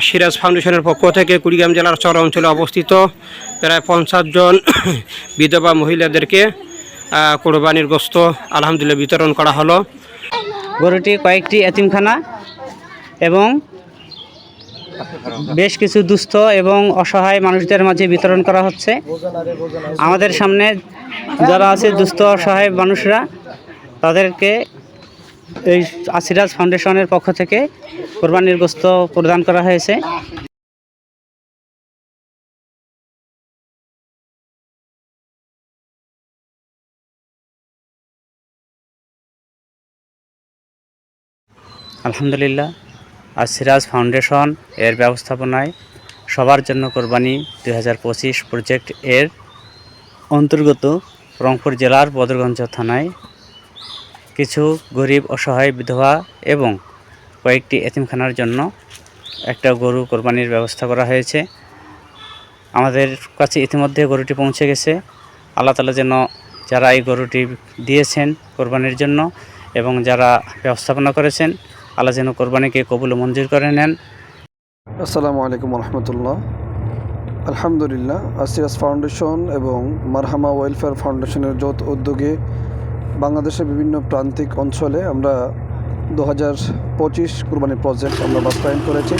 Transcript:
সিরাজ ফাউন্ডেশনের পক্ষ থেকে কুড়িগ্রাম জেলার চর অঞ্চলে অবস্থিত প্রায় 50 জন বিধবা মহিলাদেরকে কোরবানির গোশত আলহামদুলিল্লাহ বিতরণ করা হলো। গরুটি কয়েকটি এতিমখানা এবং বেশ কিছু দুস্থ এবং অসহায় মানুষদের মাঝে বিতরণ করা হচ্ছে। আমাদের সামনে যারা আছে দুস্থ অসহায় মানুষরা, তাদেরকে এই সিরাজ ফাউন্ডেশনের পক্ষ থেকে কোরবানির গোশত প্রদান করা হয়েছে। আলহামদুলিল্লাহ, আর সিরাজ ফাউন্ডেশন এর ব্যবস্থাপনায় সবার জন্য কোরবানি 2025 প্রজেক্ট এর অন্তর্গত রংপুর জেলার বদরগঞ্জ থানায় কিছু গরিব অসহায় বিধবা এবং কয়েকটি এতিমখানার জন্য একটা গরু কোরবানির ব্যবস্থা করা হয়েছে। আমাদের কাছে ইতিমধ্যে গরুটি পৌঁছে গেছে। আল্লাহ তাআলা যেন যারা এই গরুটি দিয়েছেন কোরবানির জন্য এবং যারা ব্যবস্থাপনা করেছেন, আল্লাহ যেন কোরবানিকে কবুল ও মঞ্জুর করে নেন। আসসালামু আলাইকুম রহমতুল্লাহ। আলহামদুলিল্লাহ, সিরাজ ফাউন্ডেশন এবং মারহামা ওয়েলফেয়ার ফাউন্ডেশনের যৌথ উদ্যোগে বাংলাদেশের বিভিন্ন প্রান্তিক অঞ্চলে আমরা 2025 কোরবানি প্রজেক্ট আমরা বাস্তবায়ন করেছি।